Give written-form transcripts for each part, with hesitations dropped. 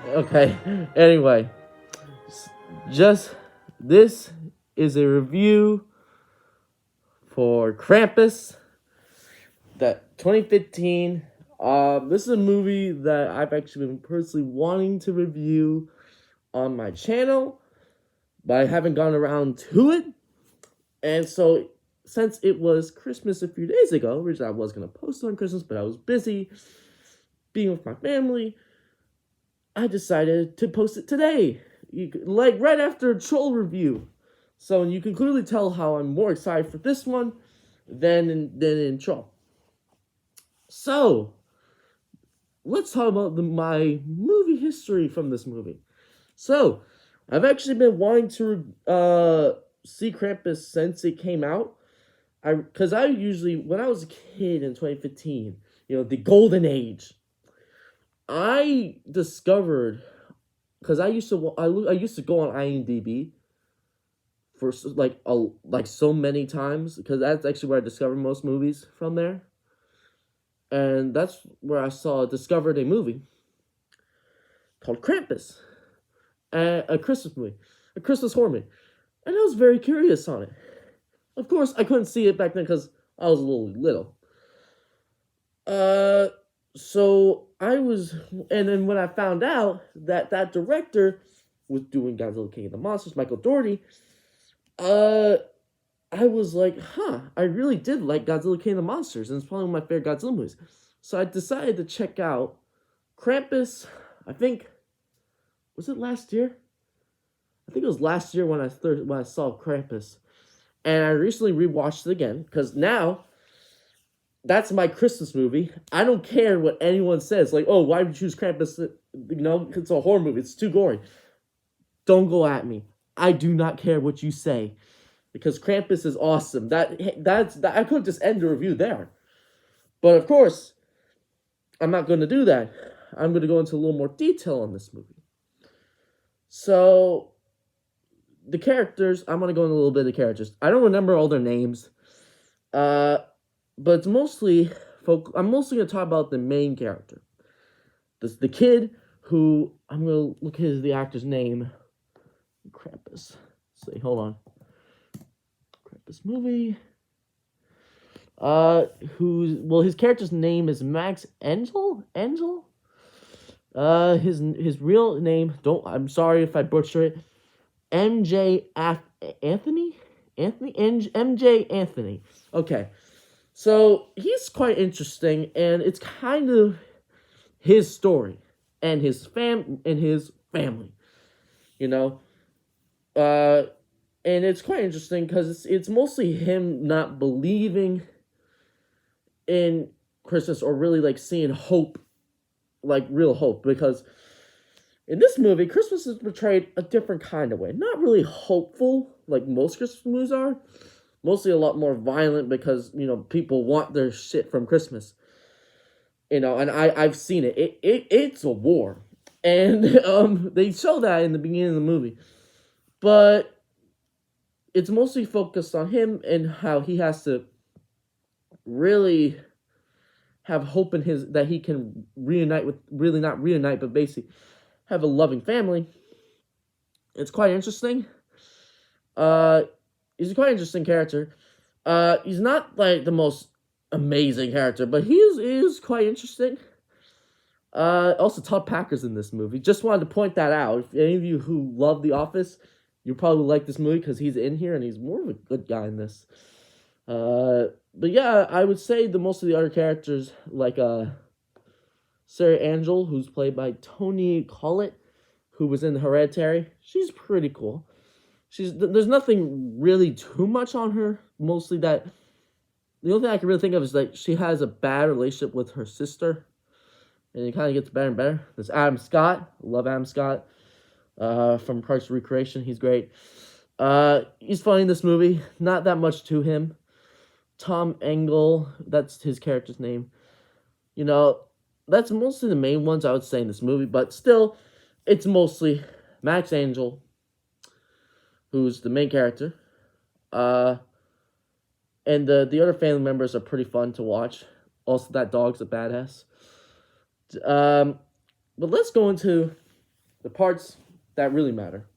Okay. Anyway, just this is a review for Krampus, that 2015. This is a movie that I've actually been personally wanting to review on my channel, but I haven't gone around to it. And so, since it was Christmas a few days ago, which I was going to post on Christmas, but I was busy being with my family, I decided to post it today, like right after a Troll review. So you can clearly tell how I'm more excited for this one than in Troll. So let's talk about my movie history from this movie. So I've actually been wanting to see Krampus since it came out. Because I usually, when I was a kid in 2015, the golden age, I discovered, because I used to go on IMDb for like so many times, because that's actually where I discovered most movies from there, and that's where I discovered a movie called Krampus, a Christmas movie, a Christmas horror movie, and I was very curious on it. Of course, I couldn't see it back then because I was a little little. So I was, and then when I found out that director was doing Godzilla King of the Monsters, Michael Dougherty, I was like, I really did like Godzilla King of the Monsters, and it's probably one of my favorite Godzilla movies. So I decided to check out Krampus. I think, was it last year? I think it was last year when I saw Krampus, and I recently rewatched it again because now that's my Christmas movie. I don't care what anyone says. Like, oh, why would you choose Krampus? It's a horror movie. It's too gory. Don't go at me. I do not care what you say, because Krampus is awesome. That's I could just end the review there, but of course, I'm not going to do that. I'm going to go into a little more detail on this movie. So, the characters. I'm going to go into a little bit of the characters. I don't remember all their names. But it's mostly I'm mostly gonna talk about the main character, the kid who I'm gonna look at the actor's name. Krampus. Let's see, hold on. Krampus movie. His character's name is Max Angel. His real name. I'm sorry if I butcher it. Anthony. MJ Anthony. Okay. So he's quite interesting, and it's kind of his story and his family, and it's quite interesting because it's mostly him not believing in Christmas or really like seeing hope, like real hope, because in this movie Christmas is portrayed a different kind of way, not really hopeful like most Christmas movies are. Mostly a lot more violent because, people want their shit from Christmas. And I've seen it. It's a war. And they show that in the beginning of the movie. But it's mostly focused on him and how he has to really have hope in that he can reunite with, really not reunite, but basically have a loving family. It's quite interesting. He's a quite interesting character. He's not like the most amazing character, but he is quite interesting. Also, Todd Packer's in this movie. Just wanted to point that out. If any of you who love The Office, you probably like this movie because he's in here and he's more of a good guy in this. But yeah, I would say most of the other characters, like Sarah Angel, who's played by Toni Collette, who was in Hereditary, she's pretty cool. There's nothing really too much on her. Mostly that the only thing I can really think of is that she has a bad relationship with her sister, and it kind of gets better and better. There's Adam Scott. Love Adam Scott from Parks and Recreation. He's great. He's funny in this movie. Not that much to him. Tom Engel, that's his character's name. That's mostly the main ones I would say in this movie, but still, it's mostly Max Angel, who's the main character. And the other family members are pretty fun to watch. Also, that dog's a badass. But let's go into the parts that really matter.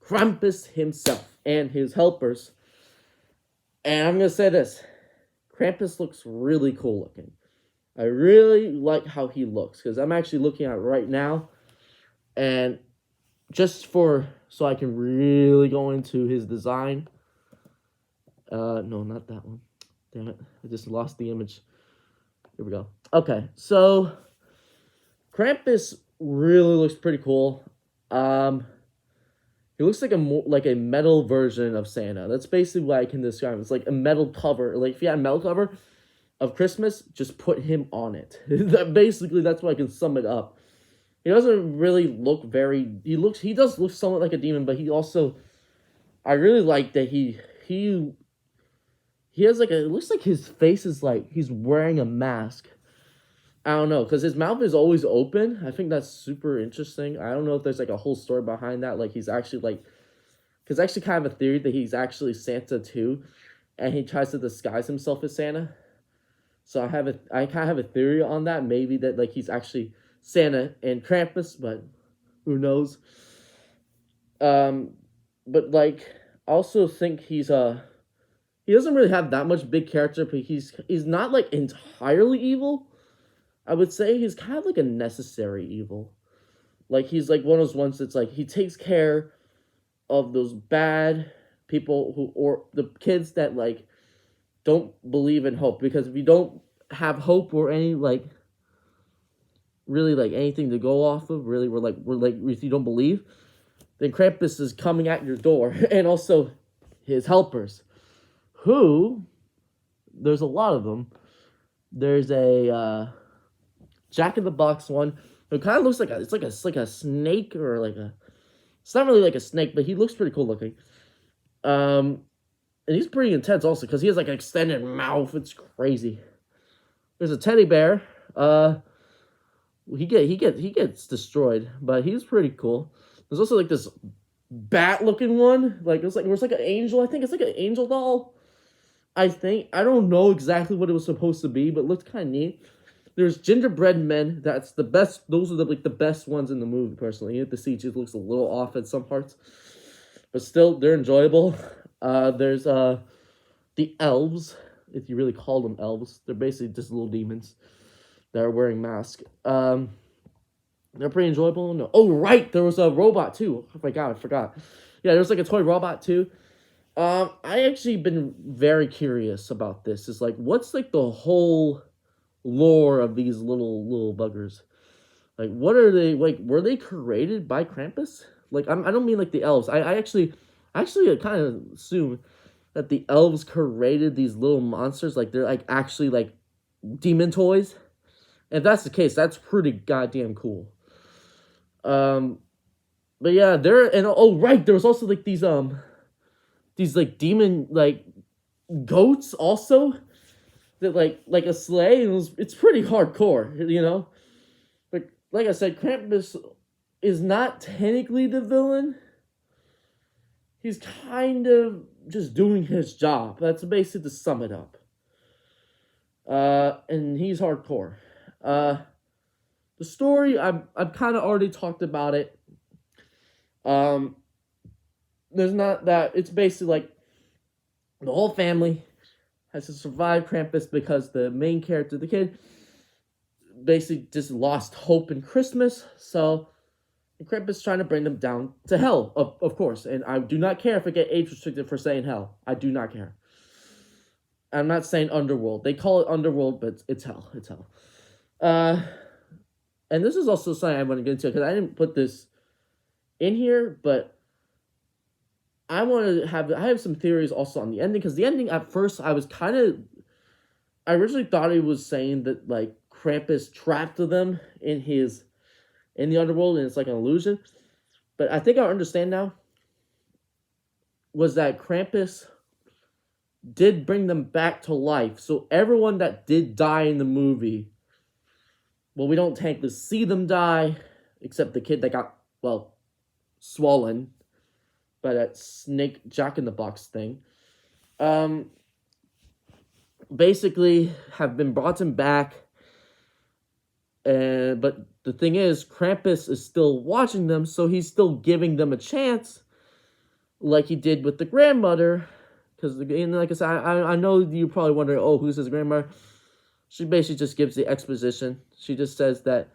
Krampus himself and his helpers. And I'm going to say this. Krampus looks really cool looking. I really like how he looks, because I'm actually looking at it right now. And so I can really go into his design. No, not that one. Damn it. I just lost the image. Here we go. Okay, so Krampus really looks pretty cool. He looks like a metal version of Santa. That's basically what I can describe him. It's like a metal cover. Like if you had a metal cover of Christmas, just put him on it. Basically, that's why I can sum it up. He doesn't really look very. He does look somewhat like a demon, but he also, I really like that he has like it looks like his face is like he's wearing a mask. I don't know, because his mouth is always open. I think that's super interesting. I don't know if there's like a whole story behind that. Like he's actually like, because I actually kind of a theory that he's actually Santa too, and he tries to disguise himself as Santa. So I kind of have a theory on that. Maybe that like he's actually Santa and Krampus, but who knows? But like I also think he doesn't really have that much big character, but he's not like entirely evil. I would say he's kind of like a necessary evil. Like he's like one of those ones that's like he takes care of those bad people or the kids that like don't believe in hope, because if you don't have hope or any like really like anything to go off of, really we're like if you don't believe, then Krampus is coming at your door. And also his helpers, who there's a lot of them. There's a Jack in the Box one. It kind of looks like it's like a snake, or like a. It's not really like a snake, but he looks pretty cool looking. And he's pretty intense also, because he has like an extended mouth. It's crazy. There's a teddy bear. He gets destroyed, but he's pretty cool. There's also like this bat looking one. Like it was like an angel. I think it's like an angel doll. I don't know exactly what it was supposed to be, but it looked kind of neat. There's gingerbread men. That's the best. Those are the best ones in the movie, personally. The CG looks a little off at some parts, but still, they're enjoyable. There's the elves, if you really call them elves. They're basically just little demons that are wearing masks. They're pretty enjoyable. No. Oh, right, there was a robot, too. Oh my god, I forgot. Yeah, there was like a toy robot, too. I actually been very curious about this. It's like, what's like the whole lore of these little buggers? Like, what are they, like, were they created by Krampus? Like, I don't mean like the elves. I actually kind of assume that the elves created these little monsters. Like, they're like actually like demon toys. If that's the case, that's pretty goddamn cool. But yeah, right, there was also like these like demon like goats also, that like a sleigh, and it's pretty hardcore, you know. Like I said, Krampus is not technically the villain. He's kind of just doing his job. That's basically to sum it up. And he's hardcore. The story, I've kind of already talked about it. There's not that. It's basically like the whole family has to survive Krampus, because the main character, the kid, basically just lost hope in Christmas. So Krampus is trying to bring them down to hell, of course. And I do not care if I get age restricted for saying hell. I do not care. I'm not saying underworld. They call it underworld, but it's hell. It's hell. And this is also something I want to get into, because I didn't put this in here, but I have some theories also on the ending, because the ending, at first, I originally thought he was saying that, like, Krampus trapped them in the underworld, and it's like an illusion. But I think I understand now, was that Krampus did bring them back to life. So everyone that did die in the movie, well, we don't technically see them die, except the kid that got, well, swollen by that snake Jack-in-the-Box thing. Basically have been brought him back But the thing is, Krampus is still watching them, so he's still giving them a chance, like he did with the grandmother. Because, like I said, I know you probably wondering, oh, who's his grandmother? She basically just gives the exposition. She just says that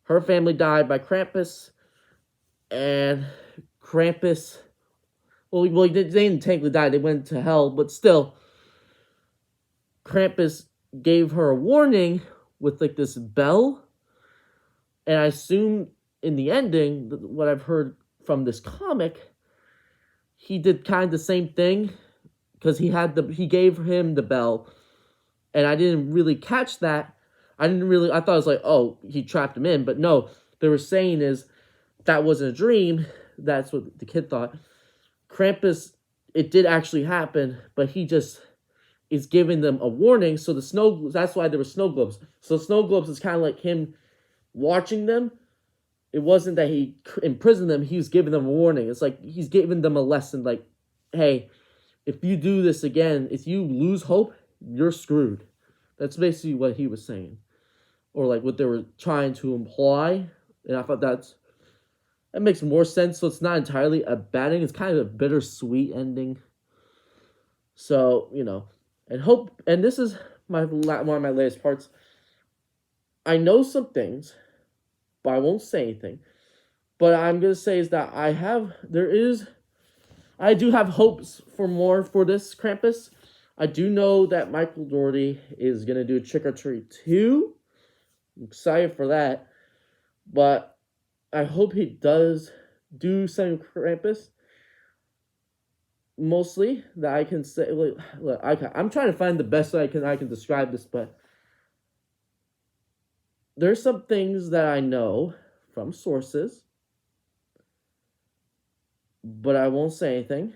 her family died by Krampus, and Krampus, well, they didn't technically die, they went to hell, but still, Krampus gave her a warning with, like, this bell, and I assume in the ending, what I've heard from this comic, he did kind of the same thing, because he gave him the bell, and I didn't really catch that. I thought it was like, oh, he trapped him in, but no, they were saying is, that wasn't a dream, that's what the kid thought. Krampus, it did actually happen, but he just is giving them a warning, so that's why there were snow globes. So snow globes is kind of like him watching them. It wasn't that he imprisoned them, he was giving them a warning. It's like he's giving them a lesson, like, hey, if you do this again, if you lose hope, you're screwed. That's basically what he was saying. Or like what they were trying to imply. And I thought that makes more sense. So it's not entirely a bad ending. It's kind of a bittersweet ending. So, and this is one of my latest parts. I know some things, but I won't say anything. But I'm going to say is that I do have hopes for more for this Krampus. I do know that Michael Dougherty is going to do Trick or Treat 2. I'm excited for that. But I hope he does do some Krampus. Mostly that I can say. Look, I'm trying to find the best way I can describe this, but there's some things that I know from sources, but I won't say anything.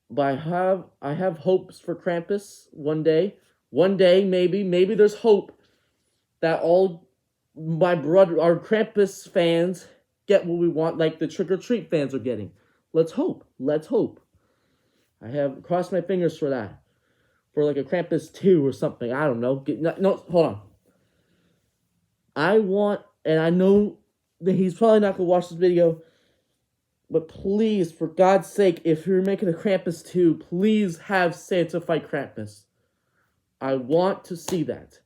But I have hopes for Krampus one day. One day, maybe there's hope that all our Krampus fans get what we want, like the Trick or Treat fans are getting. Let's hope. I have crossed my fingers for that. For like a Krampus 2 or something. I don't know. No, hold on. I know that he's probably not going to watch this video, but please, for God's sake, if you're making a Krampus 2, please have Santa fight Krampus. I want to see that.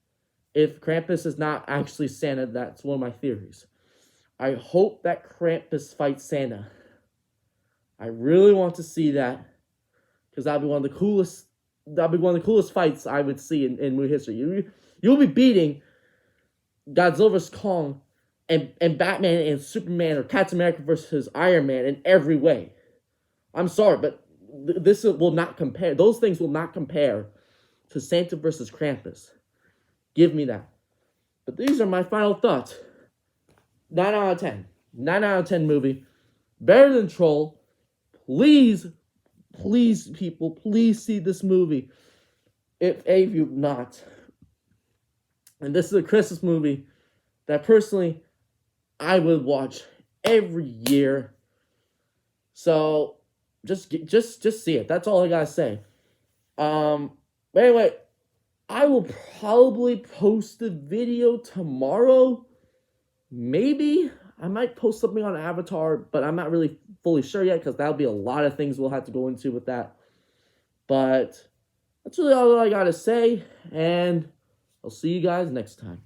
If Krampus is not actually Santa, that's one of my theories. I hope that Krampus fights Santa. I really want to see that, because that'd be one of the coolest fights I would see in movie history. You'll be beating Godzilla vs. Kong and Batman and Superman or Captain America versus Iron Man in every way. I'm sorry, but this will not compare. Those things will not compare to Santa versus Krampus. Give me that. But these are my final thoughts. 9 out of 10. 9 out of 10 movie. Better than Troll. Please, people, please see this movie. If any of you have not. And this is a Christmas movie that personally I would watch every year. So just see it. That's all I gotta say. But anyway, I will probably post the video tomorrow. Maybe I might post something on Avatar, but I'm not really fully sure yet, because that'll be a lot of things we'll have to go into with that. But that's really all I gotta say, and I'll see you guys next time.